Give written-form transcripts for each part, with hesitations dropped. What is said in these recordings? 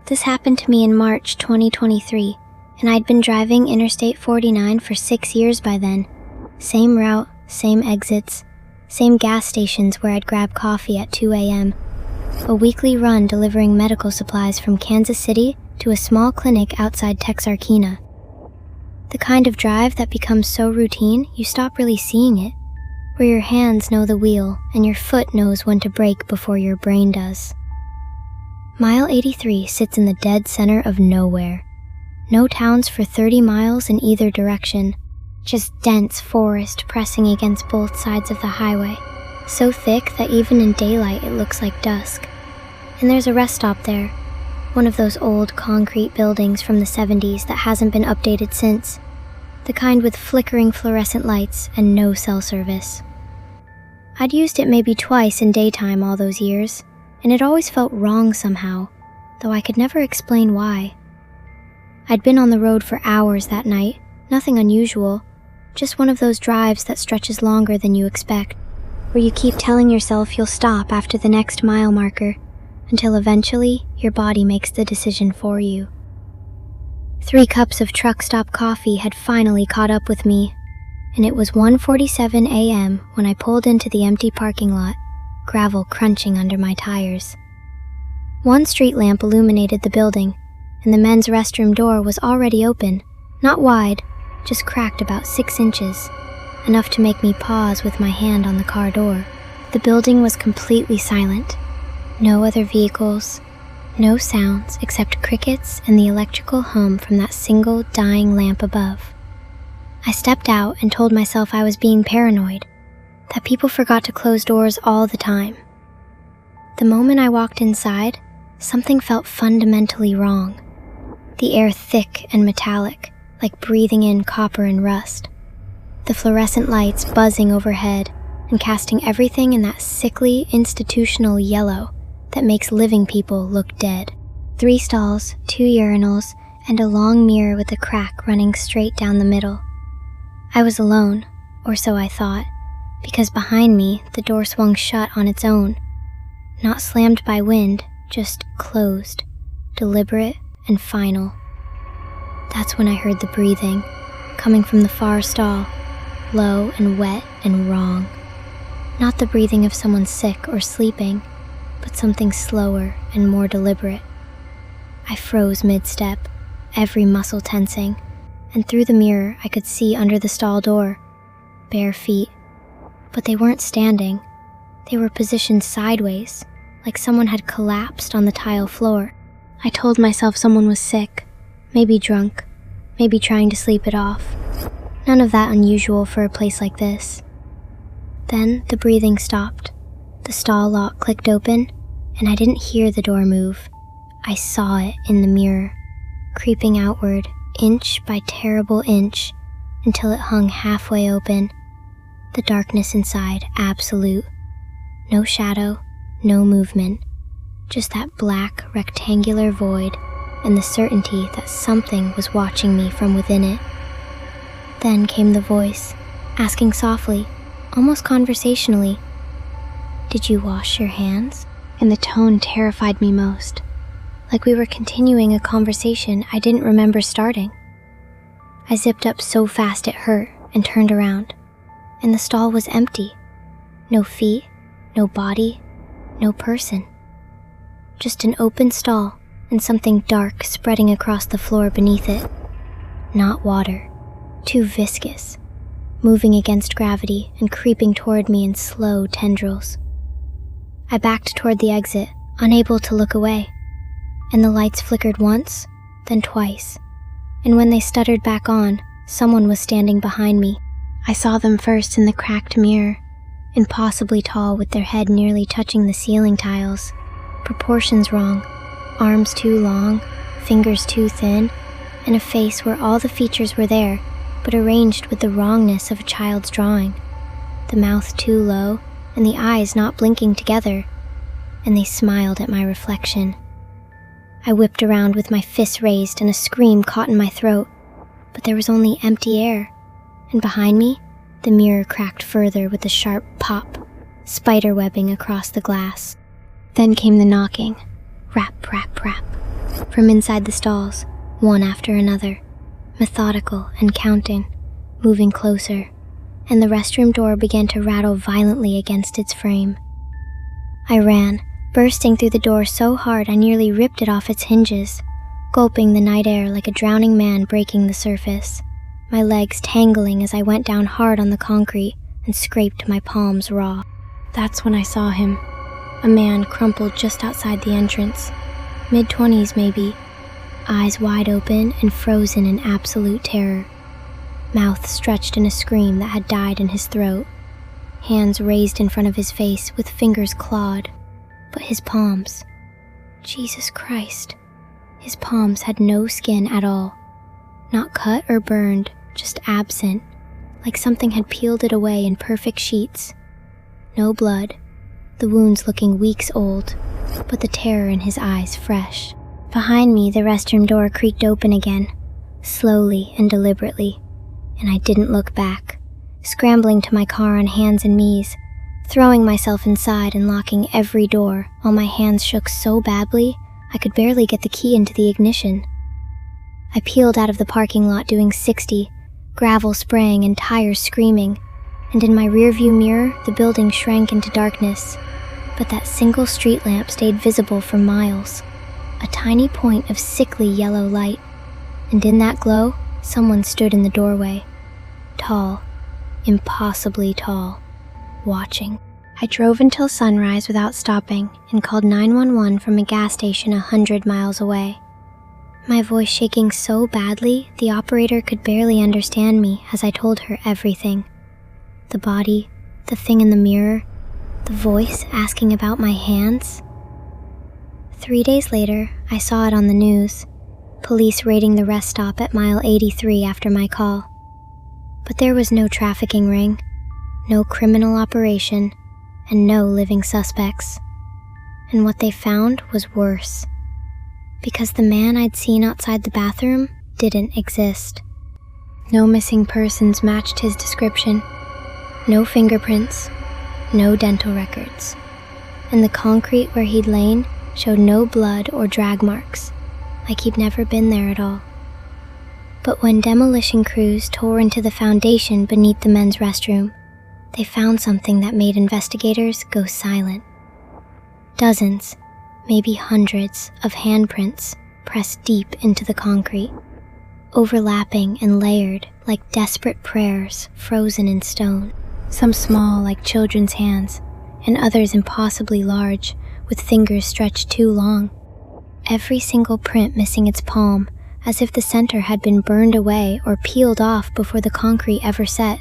This happened to me in March 2023, and I'd been driving Interstate 49 for 6 years by then. Same route, same exits, same gas stations where I'd grab coffee at 2 a.m. A weekly run delivering medical supplies from Kansas City to a small clinic outside Texarkana. The kind of drive that becomes so routine you stop really seeing it, where your hands know the wheel and your foot knows when to brake before your brain does. Mile 83 sits in the dead center of nowhere. No towns for 30 miles in either direction, just dense forest pressing against both sides of the highway, so thick that even in daylight it looks like dusk. And there's a rest stop there, one of those old concrete buildings from the 70s that hasn't been updated since, the kind with flickering fluorescent lights and no cell service. I'd used it maybe twice in daytime all those years, and it always felt wrong somehow, though I could never explain why. I'd been on the road for hours that night, nothing unusual, just one of those drives that stretches longer than you expect, where you keep telling yourself you'll stop after the next mile marker, until eventually your body makes the decision for you. 3 cups of truck stop coffee had finally caught up with me, and it was 1:47 a.m. when I pulled into the empty parking lot, gravel crunching under my tires. One street lamp illuminated the building, and the men's restroom door was already open, not wide, just cracked about 6 inches, enough to make me pause with my hand on the car door. The building was completely silent. No other vehicles, no sounds except crickets and the electrical hum from that single dying lamp above. I stepped out and told myself I was being paranoid, that people forgot to close doors all the time. The moment I walked inside, something felt fundamentally wrong. The air thick and metallic, like breathing in copper and rust. The fluorescent lights buzzing overhead and casting everything in that sickly institutional yellow that makes living people look dead. 3 stalls, 2 urinals, and a long mirror with a crack running straight down the middle. I was alone, or so I thought, because behind me the door swung shut on its own. Not slammed by wind, just closed, deliberate and final. That's when I heard the breathing, coming from the far stall, low and wet and wrong. Not the breathing of someone sick or sleeping, but something slower and more deliberate. I froze mid-step, every muscle tensing, and through the mirror I could see under the stall door, bare feet. But they weren't standing. They were positioned sideways, like someone had collapsed on the tile floor. I told myself someone was sick, maybe drunk, maybe trying to sleep it off. None of that unusual for a place like this. Then the breathing stopped. The stall lock clicked open, and I didn't hear the door move. I saw it in the mirror, creeping outward, inch by terrible inch, until it hung halfway open. The darkness inside, absolute. No shadow, no movement. Just that black, rectangular void, and the certainty that something was watching me from within it. Then came the voice, asking softly, almost conversationally, "Did you wash your hands?" And the tone terrified me most, like we were continuing a conversation I didn't remember starting. I zipped up so fast it hurt and turned around, and the stall was empty. No feet, no body, no person. Just an open stall and something dark spreading across the floor beneath it. Not water, too viscous, moving against gravity and creeping toward me in slow tendrils. I backed toward the exit, unable to look away, and the lights flickered once, then twice, and when they stuttered back on, someone was standing behind me. I saw them first in the cracked mirror, impossibly tall with their head nearly touching the ceiling tiles, proportions wrong, arms too long, fingers too thin, and a face where all the features were there, but arranged with the wrongness of a child's drawing. The mouth too low, and the eyes not blinking together, and they smiled at my reflection. I whipped around with my fists raised and a scream caught in my throat, but there was only empty air, and behind me, the mirror cracked further with a sharp pop, spiderwebbing across the glass. Then came the knocking, rap, rap, rap, From inside the stalls, one after another, methodical and counting, moving closer, and the restroom door began to rattle violently against its frame. I ran, bursting through the door so hard I nearly ripped it off its hinges, gulping the night air like a drowning man breaking the surface, my legs tangling as I went down hard on the concrete and scraped my palms raw. That's when I saw him, a man crumpled just outside the entrance, mid-20s maybe, eyes wide open and frozen in absolute terror, mouth stretched in a scream that had died in his throat, hands raised in front of his face with fingers clawed, but his palms, Jesus Christ, his palms had no skin at all, not cut or burned, just absent, like something had peeled it away in perfect sheets. No blood, the wounds looking weeks old, but the terror in his eyes fresh. Behind me, the restroom door creaked open again, slowly and deliberately, and I didn't look back, scrambling to my car on hands and knees, throwing myself inside and locking every door while my hands shook so badly I could barely get the key into the ignition. I peeled out of the parking lot doing 60, gravel spraying and tires screaming, and in my rearview mirror the building shrank into darkness, but that single street lamp stayed visible for miles, a tiny point of sickly yellow light, and in that glow someone stood in the doorway, tall, impossibly tall, watching. I drove until sunrise without stopping and called 911 from a gas station 100 miles away. My voice shaking so badly, the operator could barely understand me as I told her everything. The body, the thing in the mirror, the voice asking about my hands. 3 days later, I saw it on the news, police raiding the rest stop at mile 83 after my call. But there was no trafficking ring, no criminal operation, and no living suspects. And what they found was worse, because the man I'd seen outside the bathroom didn't exist. No missing persons matched his description, no fingerprints, no dental records, and the concrete where he'd lain showed no blood or drag marks, like he'd never been there at all. But when demolition crews tore into the foundation beneath the men's restroom, they found something that made investigators go silent. Dozens, maybe hundreds of handprints pressed deep into the concrete, overlapping and layered like desperate prayers frozen in stone. Some small like children's hands, and others impossibly large, with fingers stretched too long. Every single print missing its palm, as if the center had been burned away or peeled off before the concrete ever set.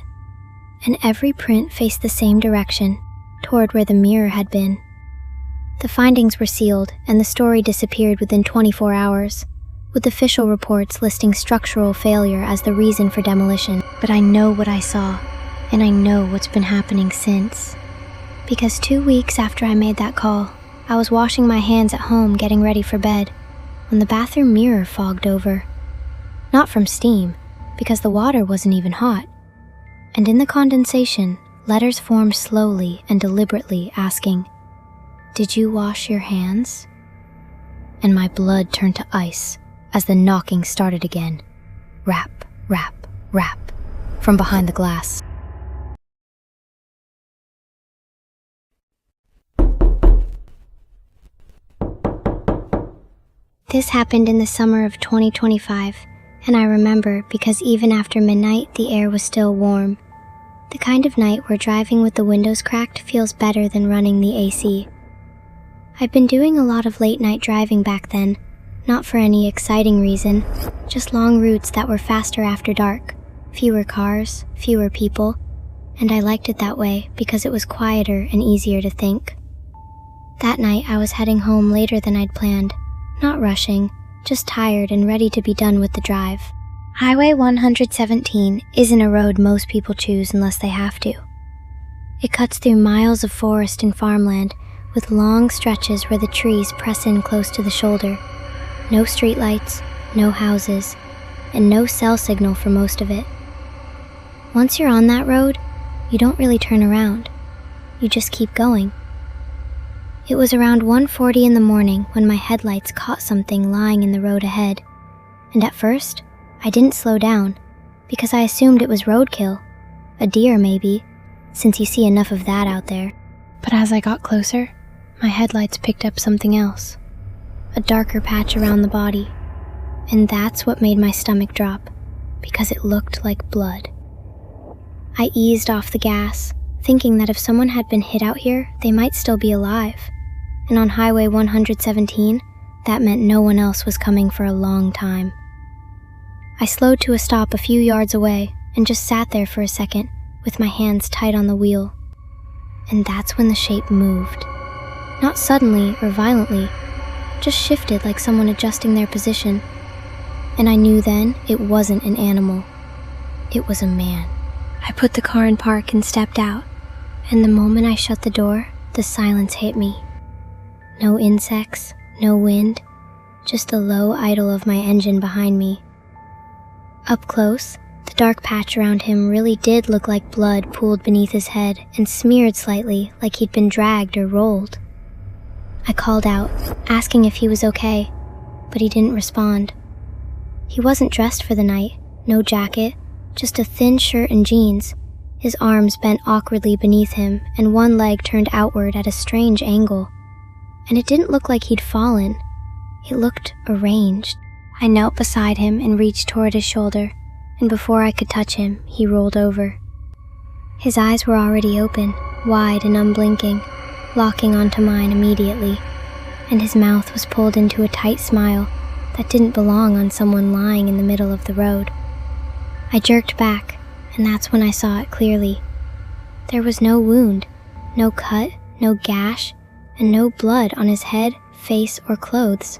And every print faced the same direction, toward where the mirror had been. The findings were sealed, and the story disappeared within 24 hours, with official reports listing structural failure as the reason for demolition. But I know what I saw, and I know what's been happening since. Because 2 weeks after I made that call, I was washing my hands at home getting ready for bed, when the bathroom mirror fogged over. Not from steam, because the water wasn't even hot. And in the condensation, letters formed slowly and deliberately asking, "Did you wash your hands?" And my blood turned to ice as the knocking started again. Rap, rap, rap, from behind the glass. This happened in the summer of 2025, and I remember because even after midnight, the air was still warm. The kind of night where driving with the windows cracked feels better than running the AC. I'd been doing a lot of late-night driving back then, not for any exciting reason, just long routes that were faster after dark, fewer cars, fewer people, and I liked it that way because it was quieter and easier to think. That night I was heading home later than I'd planned, not rushing, just tired and ready to be done with the drive. Highway 117 isn't a road most people choose unless they have to. It cuts through miles of forest and farmland, with long stretches where the trees press in close to the shoulder. No streetlights, no houses, and no cell signal for most of it. Once you're on that road, you don't really turn around. You just keep going. It was around 1:40 in the morning when my headlights caught something lying in the road ahead, and at first, I didn't slow down because I assumed it was roadkill, a deer maybe, since you see enough of that out there. But as I got closer, my headlights picked up something else, a darker patch around the body, and that's what made my stomach drop, because it looked like blood. I eased off the gas, thinking that if someone had been hit out here, they might still be alive, and on Highway 117, that meant no one else was coming for a long time. I slowed to a stop a few yards away and just sat there for a second with my hands tight on the wheel. And that's when the shape moved. Not suddenly or violently, just shifted like someone adjusting their position. And I knew then it wasn't an animal. It was a man. I put the car in park and stepped out, and the moment I shut the door, the silence hit me. No insects, no wind, just the low idle of my engine behind me. Up close, the dark patch around him really did look like blood pooled beneath his head and smeared slightly like he'd been dragged or rolled. I called out, asking if he was okay, but he didn't respond. He wasn't dressed for the night, no jacket, just a thin shirt and jeans, his arms bent awkwardly beneath him and one leg turned outward at a strange angle. And it didn't look like he'd fallen. It looked arranged. I knelt beside him and reached toward his shoulder, and before I could touch him, he rolled over. His eyes were already open, wide and unblinking, locking onto mine immediately, and his mouth was pulled into a tight smile that didn't belong on someone lying in the middle of the road. I jerked back, and that's when I saw it clearly. There was no wound, no cut, no gash, and no blood on his head, face, or clothes.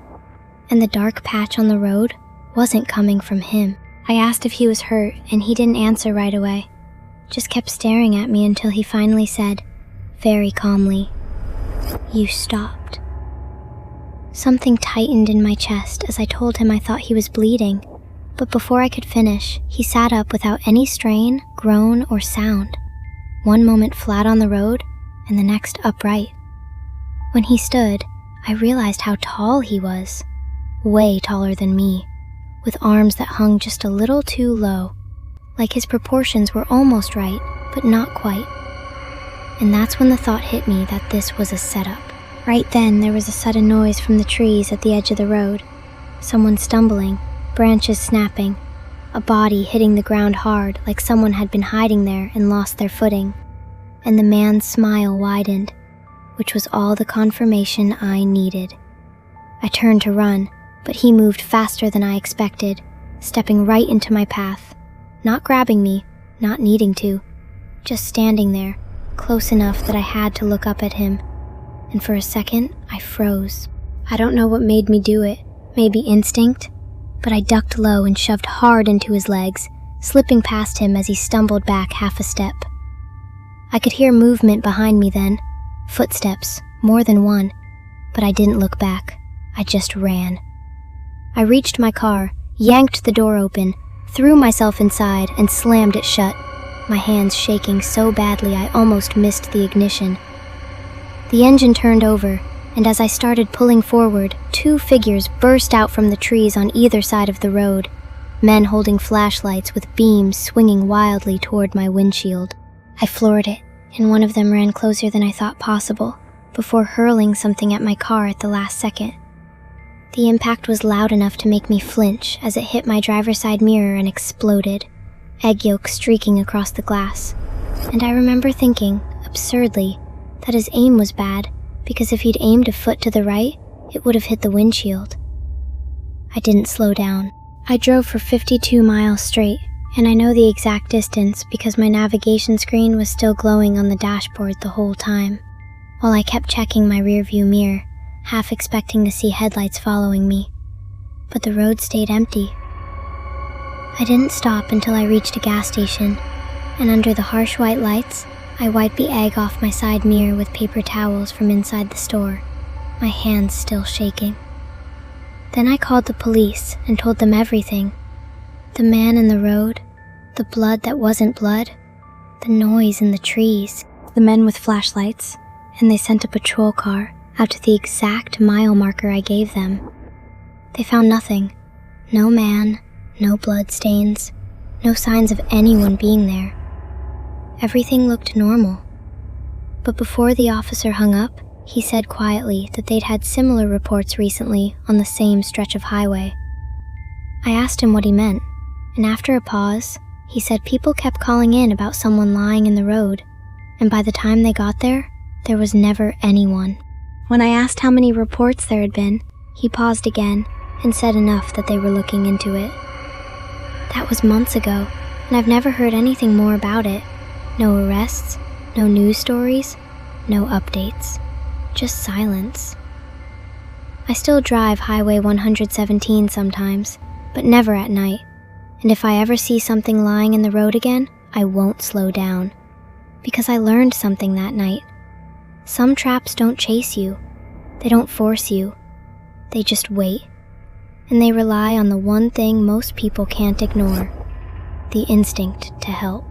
And the dark patch on the road wasn't coming from him. I asked if he was hurt, and he didn't answer right away, just kept staring at me until he finally said, very calmly, "You stopped." Something tightened in my chest as I told him I thought he was bleeding, but before I could finish, he sat up without any strain, groan, or sound, one moment flat on the road, and the next upright. When he stood, I realized how tall he was, way taller than me, with arms that hung just a little too low, like his proportions were almost right, but not quite. And that's when the thought hit me that this was a setup. Right then, there was a sudden noise from the trees at the edge of the road, someone stumbling, branches snapping, a body hitting the ground hard like someone had been hiding there and lost their footing, and the man's smile widened, which was all the confirmation I needed. I turned to run, but he moved faster than I expected, stepping right into my path, not grabbing me, not needing to, just standing there, close enough that I had to look up at him, and for a second, I froze. I don't know what made me do it, maybe instinct, but I ducked low and shoved hard into his legs, slipping past him as he stumbled back half a step. I could hear movement behind me then, footsteps, more than one, but I didn't look back. I just ran. I reached my car, yanked the door open, threw myself inside, and slammed it shut, my hands shaking so badly I almost missed the ignition. The engine turned over, and as I started pulling forward, two figures burst out from the trees on either side of the road, men holding flashlights with beams swinging wildly toward my windshield. I floored it, and one of them ran closer than I thought possible, before hurling something at my car at the last second. The impact was loud enough to make me flinch as it hit my driver's side mirror and exploded, egg yolk streaking across the glass. And I remember thinking, absurdly, that his aim was bad, because if he'd aimed a foot to the right, it would have hit the windshield. I didn't slow down. I drove for 52 miles straight, and I know the exact distance because my navigation screen was still glowing on the dashboard the whole time, while I kept checking my rearview mirror, half expecting to see headlights following me. But the road stayed empty. I didn't stop until I reached a gas station, and under the harsh white lights, I wiped the egg off my side mirror with paper towels from inside the store, my hands still shaking. Then I called the police and told them everything. The man in the road, the blood that wasn't blood, the noise in the trees, the men with flashlights, and they sent a patrol car out to the exact mile marker I gave them. They found nothing. No man, no blood stains, no signs of anyone being there. Everything looked normal. But before the officer hung up, he said quietly that they'd had similar reports recently on the same stretch of highway. I asked him what he meant, and after a pause, he said people kept calling in about someone lying in the road, and by the time they got there was never anyone. When I asked how many reports there had been, he paused again and said enough that they were looking into it. That was months ago, and I've never heard anything more about it. No arrests, no news stories, no updates. Just silence. I still drive Highway 117 sometimes, but never at night. And if I ever see something lying in the road again, I won't slow down. Because I learned something that night. Some traps don't chase you. They don't force you. They just wait. And they rely on the one thing most people can't ignore: the instinct to help.